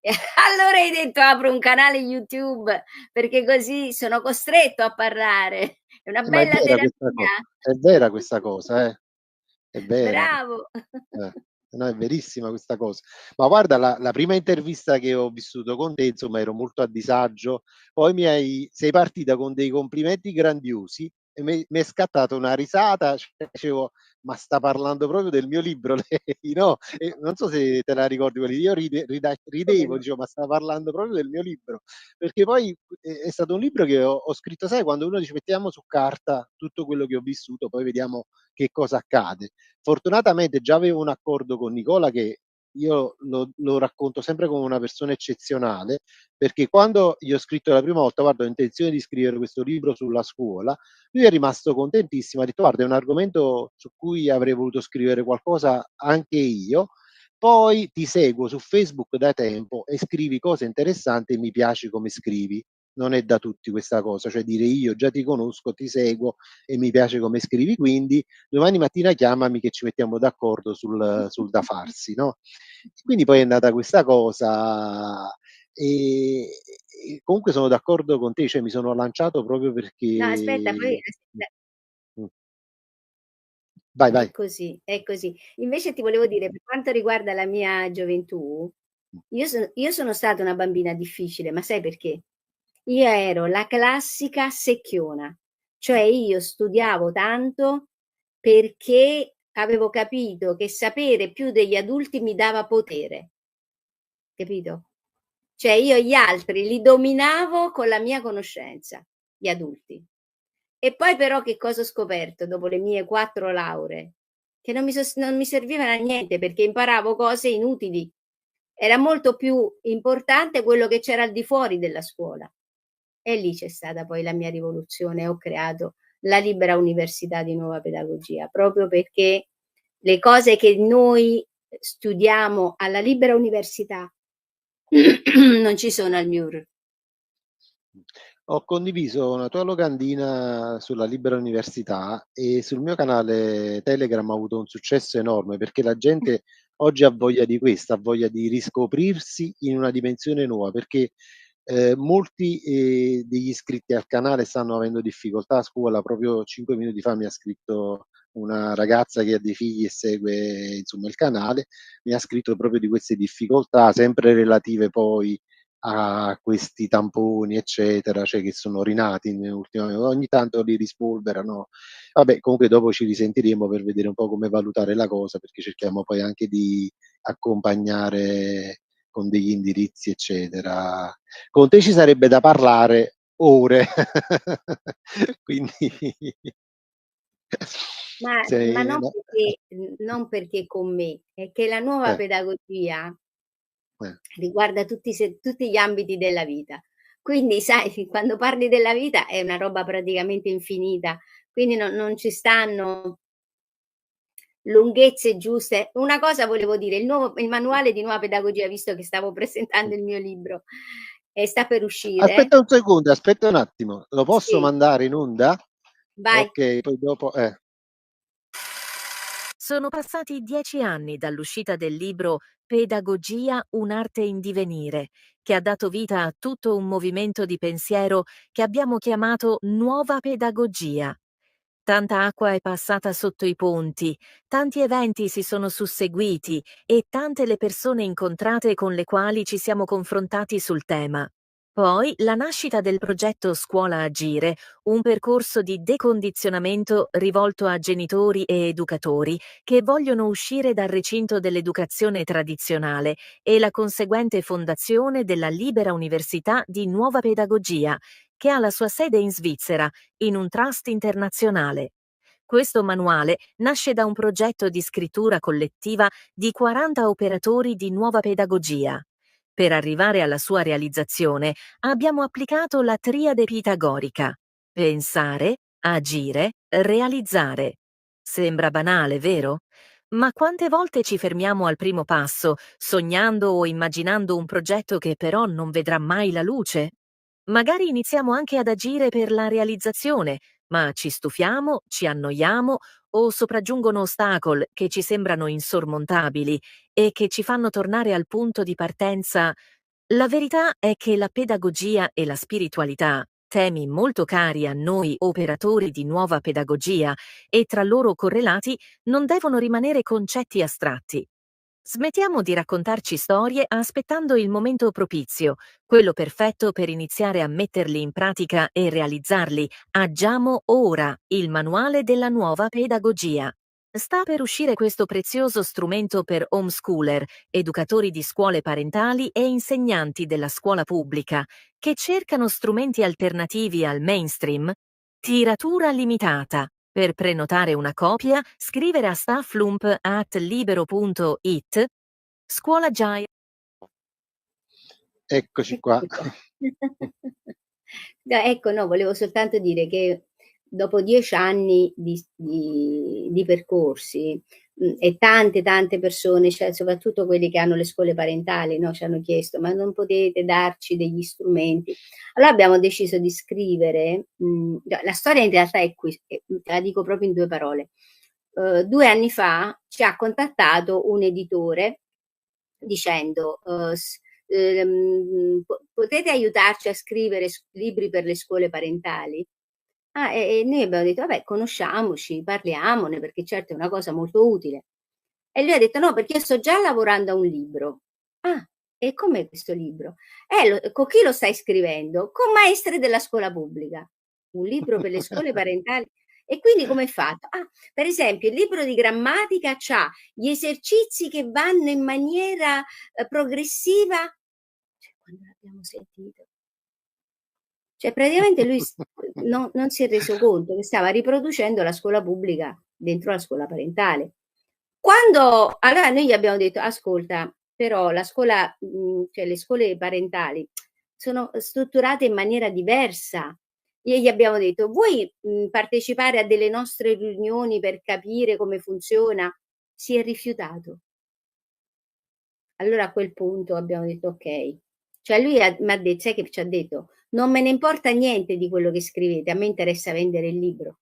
S2: E allora hai detto: "Apro un canale YouTube, perché così sono costretto a parlare." È una
S1: ma
S2: bella terapia.
S1: è vera questa cosa, è vera.
S2: Bravo.
S1: Eh, no, è verissima questa cosa. Ma guarda, la prima intervista che ho vissuto con te, insomma, ero molto a disagio, poi sei partita con dei complimenti grandiosi e mi è scattata una risata, cioè dicevo: "Ma sta parlando proprio del mio libro lei", no, e non so se te la ricordi quelli io
S2: Come
S1: ridevo,
S2: no?
S1: dicevo: "Ma sta parlando proprio del mio libro". Perché poi è stato un libro che ho scritto, sai quando uno dice: "Mettiamo su carta tutto quello che ho vissuto, poi vediamo che cosa accade". Fortunatamente già avevo un accordo con Nicola che io lo racconto sempre come una persona eccezionale, perché quando gli ho scritto la prima volta: "Guarda, ho intenzione di scrivere questo libro sulla scuola", lui è rimasto contentissimo, ha detto: "Guarda, è un argomento su cui avrei voluto scrivere qualcosa anche io, poi ti seguo su Facebook da tempo e scrivi cose interessanti e mi piaci come scrivi". Non è da tutti questa cosa, cioè dire: "Io già ti conosco, ti seguo e mi piace come scrivi, quindi domani mattina chiamami che ci mettiamo d'accordo sul da farsi", no, e quindi poi è nata questa cosa, ehm, e comunque sono d'accordo con te, cioè mi sono lanciato proprio
S2: No, aspetta, poi
S1: mh,
S2: aspetta,
S1: mh. Vai,
S2: è
S1: vai.
S2: così, è così. Invece ti volevo dire, per quanto riguarda la mia gioventù, io sono stata una bambina difficile, ma sai perché? Io ero la classica secchiona, cioè io studiavo tanto perché avevo capito che sapere più degli adulti mi dava potere, capito? Cioè io gli altri li dominavo con la mia conoscenza, gli adulti. E poi però che cosa ho scoperto dopo le mie 4 lauree? Che non mi servivano a niente perché imparavo cose inutili. Era molto più importante quello che c'era al di fuori della scuola. E lì c'è stata poi la mia rivoluzione, ho creato la Libera Università di Nuova Pedagogia, proprio perché le cose che noi studiamo alla Libera Università non ci sono al MIUR.
S1: Ho condiviso una tua locandina sulla libera università e sul mio canale Telegram ha avuto un successo enorme, perché la gente oggi ha voglia di questo, ha voglia di riscoprirsi in una dimensione nuova, perché, molti, degli iscritti al canale stanno avendo difficoltà a scuola. Proprio 5 minuti fa mi ha scritto una ragazza che ha dei figli e segue, insomma, il canale, mi ha scritto proprio di queste difficoltà, sempre relative poi a questi tamponi, eccetera, cioè che sono rinati ogni tanto li rispolverano. Vabbè, comunque dopo ci risentiremo per vedere un po' come valutare la cosa, perché cerchiamo poi anche di accompagnare con degli indirizzi, eccetera. Con te ci sarebbe da parlare ore. Quindi
S2: Ma
S1: sei
S2: non
S1: no,
S2: perché non perché con me, è che la nuova
S1: eh,
S2: pedagogia
S1: eh.
S2: riguarda tutti gli ambiti della vita. Quindi sai, quando parli della vita è una roba praticamente infinita, quindi non ci stanno lunghezze giuste. Una cosa volevo dire, il manuale di nuova pedagogia, visto che stavo presentando il mio libro e sta per uscire
S1: Aspetta un secondo, aspetta un attimo, lo posso
S2: sì,
S1: mandare in onda?
S2: vai.
S1: Okay, poi dopo
S3: Sono passati 10 anni dall'uscita del libro Pedagogia, un'arte in divenire, che ha dato vita a tutto un movimento di pensiero che abbiamo chiamato Nuova Pedagogia. Tanta acqua è passata sotto i ponti, tanti eventi si sono susseguiti e tante le persone incontrate con le quali ci siamo confrontati sul tema. Poi la nascita del progetto Scuola Agire, un percorso di decondizionamento rivolto a genitori e educatori che vogliono uscire dal recinto dell'educazione tradizionale e la conseguente fondazione della Libera Università di Nuova Pedagogia, che ha la sua sede in Svizzera, in un trust internazionale. Questo manuale nasce da un progetto di scrittura collettiva di 40 operatori di nuova pedagogia. Per arrivare alla sua realizzazione abbiamo applicato la triade pitagorica: pensare, agire, realizzare. Sembra banale, vero? Ma quante volte ci fermiamo al primo passo, sognando o immaginando un progetto che però non vedrà mai la luce? Magari iniziamo anche ad agire per la realizzazione, ma ci stufiamo, ci annoiamo o sopraggiungono ostacoli che ci sembrano insormontabili e che ci fanno tornare al punto di partenza. La verità è che la pedagogia e la spiritualità, temi molto cari a noi operatori di nuova pedagogia e tra loro correlati, non devono rimanere concetti astratti. Smettiamo di raccontarci storie aspettando il momento propizio, quello perfetto per iniziare a metterli in pratica e realizzarli. Agiamo ora il manuale della nuova pedagogia. Sta per uscire questo prezioso strumento per homeschooler, educatori di scuole parentali e insegnanti della scuola pubblica, che cercano strumenti alternativi al mainstream. Tiratura limitata. Per prenotare una copia, scrivere a stafflump@libero.it. Scuola Agile.
S1: Eccoci qua.
S2: No, ecco, no, volevo soltanto dire che dopo 10 anni di percorsi, e tante persone, cioè soprattutto quelli che hanno le scuole parentali, no, ci hanno chiesto: "Ma non potete darci degli strumenti?" Allora abbiamo deciso di scrivere, la storia in realtà è te la dico proprio in 2 parole. 2 anni fa ci ha contattato un editore dicendo, "Potete aiutarci a scrivere libri per le scuole parentali?" Ah, e noi abbiamo detto: "Vabbè, conosciamoci, parliamone, perché certo è una cosa molto utile." E lui ha detto: "No, perché io sto già lavorando a un libro." "Ah, e com'è questo libro?" Con chi lo stai scrivendo?" "Con maestre della scuola pubblica." "Un libro per le scuole parentali?" "E quindi com'è fatto?" "Ah, per esempio il libro di grammatica c'ha gli esercizi che vanno in maniera, progressiva." Cioè, quando l'abbiamo sentito, cioè praticamente lui non si è reso conto che stava riproducendo la scuola pubblica dentro la scuola parentale. Quando allora noi gli abbiamo detto: "Ascolta, però la scuola cioè le scuole parentali sono strutturate in maniera diversa." E gli abbiamo detto: "Vuoi, partecipare a delle nostre riunioni per capire come funziona?" Si è rifiutato. Allora a quel punto abbiamo detto: "Okay." Cioè lui m'ha sai che ci ha detto: "Non me ne importa niente di quello che scrivete, a me interessa vendere il libro."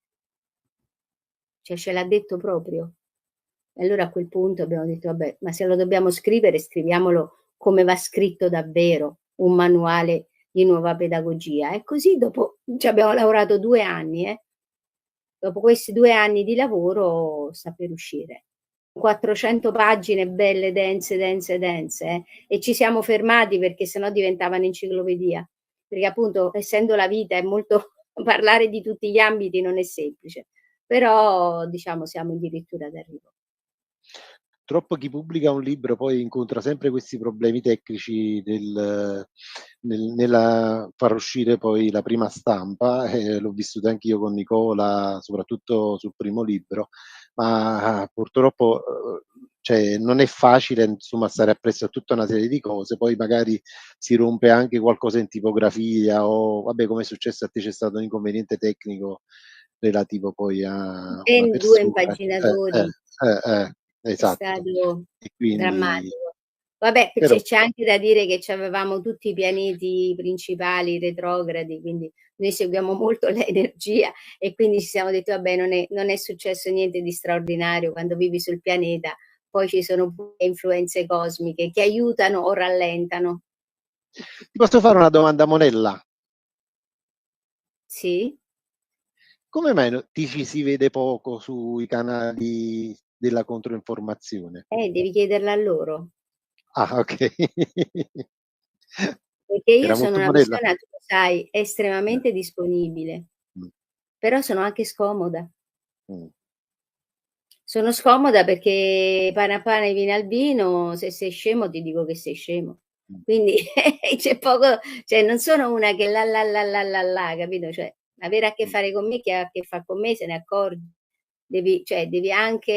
S2: Cioè ce l'ha detto proprio. E allora a quel punto abbiamo detto: "Vabbè, ma se lo dobbiamo scrivere, scriviamolo come va scritto davvero, un manuale di nuova pedagogia." E così dopo ci abbiamo lavorato 2 anni, dopo questi 2 anni di lavoro sta per uscire. 400 pagine belle dense, e ci siamo fermati perché se no diventava un'enciclopedia. Perché appunto, essendo la vita è molto parlare di tutti gli ambiti non è semplice, però diciamo siamo addirittura d'arrivo.
S1: Purtroppo chi pubblica un libro poi incontra sempre questi problemi tecnici nella far uscire poi la prima stampa, l'ho vissuto anch'io con Nicola, soprattutto sul primo libro, ma purtroppo, cioè non è facile insomma stare appresso a tutta una serie di cose, poi magari si rompe anche qualcosa in tipografia o vabbè come è successo a te c'è stato un inconveniente tecnico relativo poi a una
S2: Ben 2
S1: persona.
S2: impaginatori. È
S1: Esatto.
S2: stato
S1: E quindi
S2: drammatico. Vabbè,
S1: però
S2: c'è anche da dire che c'avevamo tutti i pianeti principali retrogradi, quindi noi seguiamo molto l'energia e quindi ci siamo detti: "Vabbè, non è successo niente di straordinario quando vivi sul pianeta, poi ci sono pure influenze cosmiche che aiutano o rallentano."
S1: ti posso fare una domanda monella?
S2: Sì?
S1: Come mai ti ci si vede poco sui canali della controinformazione?
S2: Devi chiederla a loro.
S1: Ah, okay.
S2: Perché io
S1: Era
S2: sono
S1: molto
S2: una
S1: modella?
S2: persona, tu lo sai,
S1: Eh,
S2: estremamente disponibile,
S1: mh,
S2: però sono anche scomoda.
S1: mh,
S2: Sono scomoda perché pane a pane, vino al vino, se sei scemo ti dico che sei scemo.
S1: mh,
S2: Quindi c'è poco, cioè non sono una che capito? Cioè, avere a che
S1: mh.
S2: fare con me, chi ha a che fa con me se ne accorge. Devi anche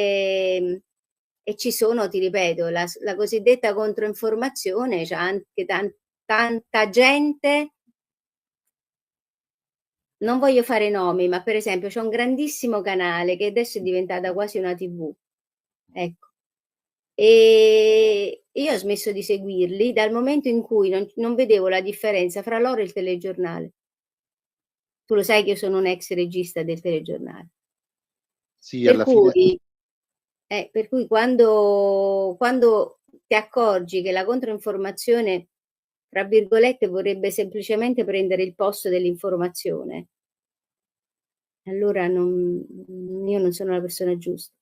S2: e ci sono, ti ripeto, la cosiddetta controinformazione, c'ha anche tanta gente. Non voglio fare nomi, ma per esempio c'è un grandissimo canale che adesso è diventata quasi una TV, ecco. Io ho smesso di seguirli dal momento in cui non vedevo la differenza fra loro e il telegiornale. Tu lo sai che io sono un ex regista del telegiornale.
S1: Sì,
S2: Per
S1: alla fine
S2: cui quando ti accorgi che la controinformazione, tra virgolette, vorrebbe semplicemente prendere il posto dell'informazione, allora io non sono la persona giusta.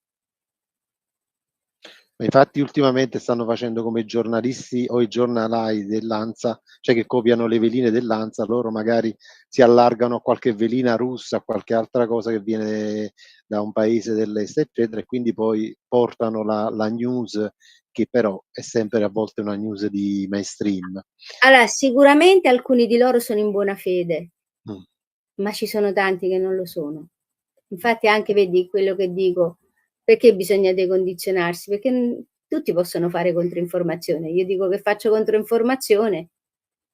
S1: ma infatti ultimamente stanno facendo come i giornalisti o i giornalai dell'ANSA, cioè che copiano le veline dell'ANSA, loro magari si allargano a qualche velina russa, a qualche altra cosa che viene da un paese dell'est, eccetera, e quindi poi portano la news che però è sempre a volte una news di mainstream.
S2: Allora, sicuramente alcuni di loro sono in buona fede,
S1: Mh,
S2: ma ci sono tanti che non lo sono. Infatti anche vedi quello che dico, perché bisogna decondizionarsi? Perché, tutti possono fare controinformazione. Io dico che faccio controinformazione,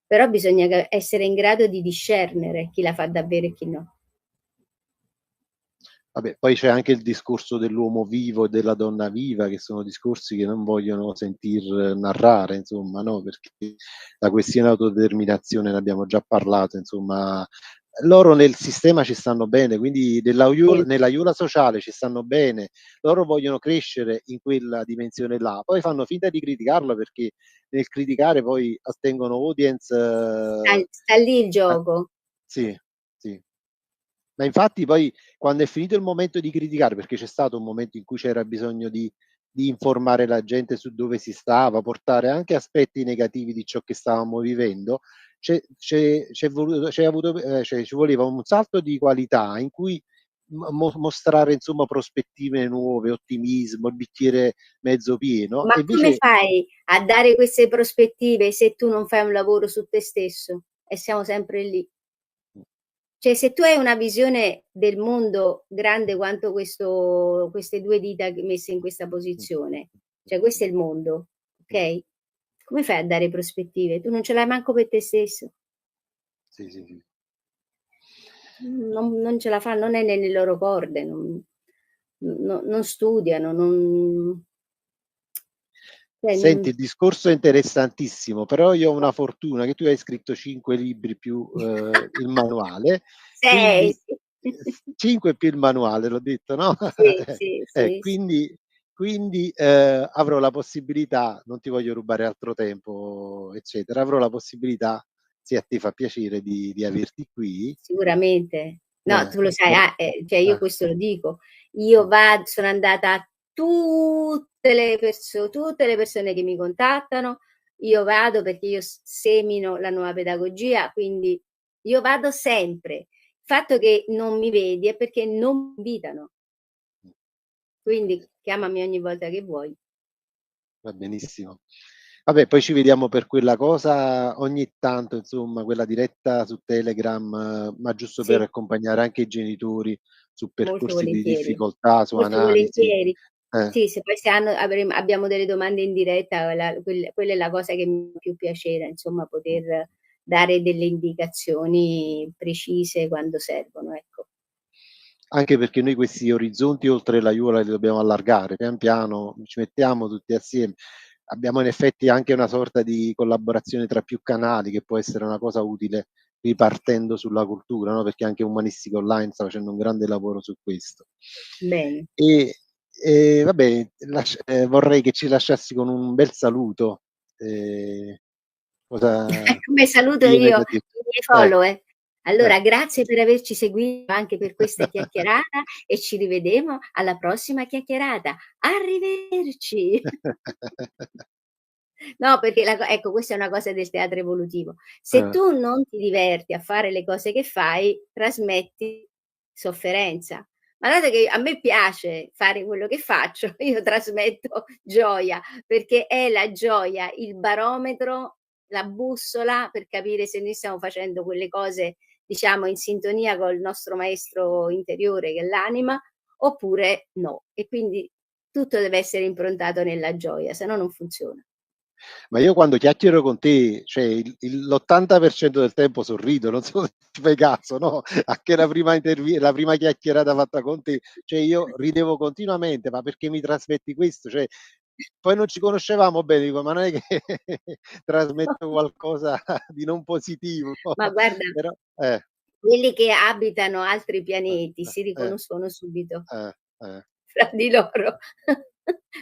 S2: però bisogna essere in grado di discernere chi la fa davvero e chi no.
S1: vabbè, poi c'è anche il discorso dell'uomo vivo e della donna viva, che sono discorsi che non vogliono sentir narrare, insomma, no, perché la questione autodeterminazione ne abbiamo già parlato, insomma. Loro nel sistema ci stanno bene, quindi
S2: Sì.
S1: nella iola sociale ci stanno bene, loro vogliono crescere in quella dimensione là, poi fanno finta di criticarlo perché nel criticare poi ottengono audience
S2: Sta lì il gioco.
S1: sì, sì. Ma infatti poi quando è finito il momento di criticare, perché c'è stato un momento in cui c'era bisogno di informare la gente su dove si stava, portare anche aspetti negativi di ciò che stavamo vivendo, c'è avuto cioè ci voleva un salto di qualità in cui mostrare insomma prospettive nuove, ottimismo, il bicchiere mezzo pieno
S2: Ma
S1: e
S2: come
S1: invece
S2: fai a dare queste prospettive se tu non fai un lavoro su te stesso? E siamo sempre lì. Cioè, se tu hai una visione del mondo grande quanto queste 2 dita messe in questa posizione, cioè questo è il mondo, okay, come fai a dare prospettive? Tu non ce l'hai manco per te stesso.
S1: sì, sì, sì.
S2: Non ce la fanno, non è nelle loro corde, non studiano, non cioè
S1: Senti, il discorso è interessantissimo, però io ho una fortuna che tu hai scritto 5 libri più, il manuale,
S2: 6,
S1: quindi
S2: sì.
S1: 5 più il manuale, l'ho detto, no?
S2: Sì, sì, sì, sì.
S1: Quindi, avrò la possibilità, non ti voglio rubare altro tempo, eccetera, avrò la possibilità, se a te fa piacere, di averti qui,
S2: Sicuramente. No, tu lo sai,
S1: per
S2: cioè io
S1: ah,
S2: questo lo dico. Io
S1: mh,
S2: sono andata a tutte le persone che mi contattano, io vado perché io semino la nuova pedagogia, quindi io vado sempre. Il fatto che non mi vedi è perché non mi invitano, quindi chiamami ogni volta che vuoi.
S1: va benissimo. Vabbè, poi ci vediamo per quella cosa ogni tanto, insomma, quella diretta su Telegram, ma giusto per
S2: Sì,
S1: accompagnare anche i genitori su
S2: molto
S1: percorsi di
S2: volentieri.
S1: difficoltà, su
S2: Molto
S1: analisi.
S2: volentieri.
S1: Eh,
S2: Sì, se poi se abbiamo delle domande in diretta, quella è la cosa che mi fa più piacere, insomma,
S1: mh.
S2: poter dare delle indicazioni precise quando servono, ecco.
S1: Anche perché noi questi orizzonti oltre l'aiuola li dobbiamo allargare, pian piano ci mettiamo tutti assieme. Abbiamo in effetti anche una sorta di collaborazione tra più canali che può essere una cosa utile ripartendo sulla cultura, no, perché anche Umanistica Online sta facendo un grande lavoro su questo.
S2: Bene.
S1: E, vabbè vorrei che ci lasciassi con un bel saluto. Ehm, cosa
S2: Come saluto
S1: ti viene
S2: io
S1: da dire?
S2: i miei follower. Allora grazie per averci seguito anche per questa chiacchierata e ci rivedremo alla prossima chiacchierata. Arrivederci. No, perché ecco, questa è una cosa del teatro evolutivo. Se
S1: Eh,
S2: tu non ti diverti a fare le cose che fai, trasmetti sofferenza. Ma guardate che a me piace fare quello che faccio, io trasmetto gioia, perché è la gioia il barometro, la bussola per capire se noi stiamo facendo quelle cose, diciamo, in sintonia col nostro maestro interiore che è l'anima, oppure no. E quindi tutto deve essere improntato nella gioia, se no non funziona.
S1: ma io quando chiacchiero con te, cioè l'80% del tempo sorrido, non so se ci fai caso, no, anche la prima chiacchierata fatta con te, cioè io ridevo continuamente, ma perché mi trasmetti questo? Cioè, poi non ci conoscevamo bene, dico: "Ma non è che trasmetto qualcosa di non positivo?"
S2: Ma guarda,
S1: Però
S2: quelli che abitano altri
S1: eh,
S2: pianeti si
S1: eh,
S2: riconoscono subito
S1: eh, eh.
S2: fra di loro.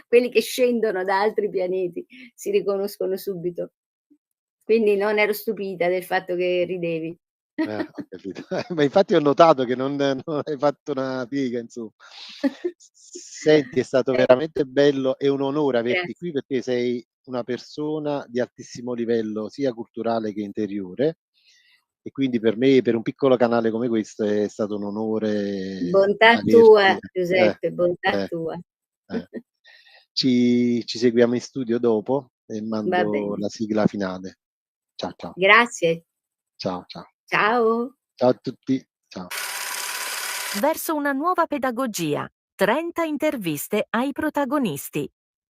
S2: Quelli che scendono da altri pianeti si riconoscono subito. Quindi non ero stupita del fatto che ridevi.
S1: Ho capito. Ma infatti ho notato che non hai fatto una piega inso Senti, è stato
S2: Eh,
S1: veramente bello e un onore averti
S2: grazie,
S1: qui perché sei una persona di altissimo livello sia culturale che interiore e quindi per me, per un piccolo canale come questo, è stato un onore
S2: bontà tua
S1: averti
S2: Giuseppe, bontà
S1: eh,
S2: tua.
S1: eh. Ci seguiamo in studio dopo e
S2: Va
S1: mando
S2: bene.
S1: la sigla finale. Ciao.
S2: Grazie.
S1: Ciao.
S2: Ciao.
S1: Ciao a tutti. Ciao.
S3: Verso una nuova pedagogia. 30 interviste ai protagonisti.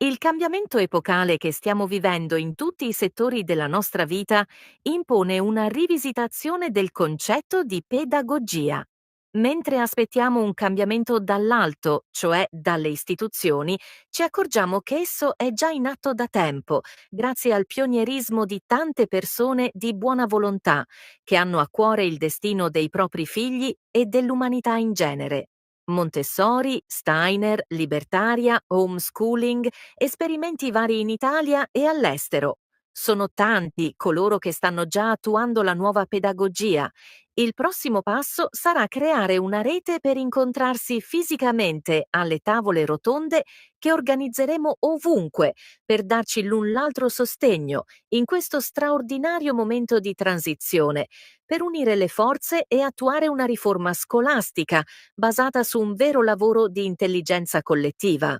S3: Il cambiamento epocale che stiamo vivendo in tutti i settori della nostra vita impone una rivisitazione del concetto di pedagogia. Mentre aspettiamo un cambiamento dall'alto, cioè dalle istituzioni, ci accorgiamo che esso è già in atto da tempo, grazie al pionierismo di tante persone di buona volontà che hanno a cuore il destino dei propri figli e dell'umanità in genere. Montessori, Steiner, Libertaria, homeschooling, esperimenti vari in Italia e all'estero. Sono tanti coloro che stanno già attuando la nuova pedagogia. Il prossimo passo sarà creare una rete per incontrarsi fisicamente alle tavole rotonde che organizzeremo ovunque per darci l'un l'altro sostegno in questo straordinario momento di transizione, per unire le forze e attuare una riforma scolastica basata su un vero lavoro di intelligenza collettiva.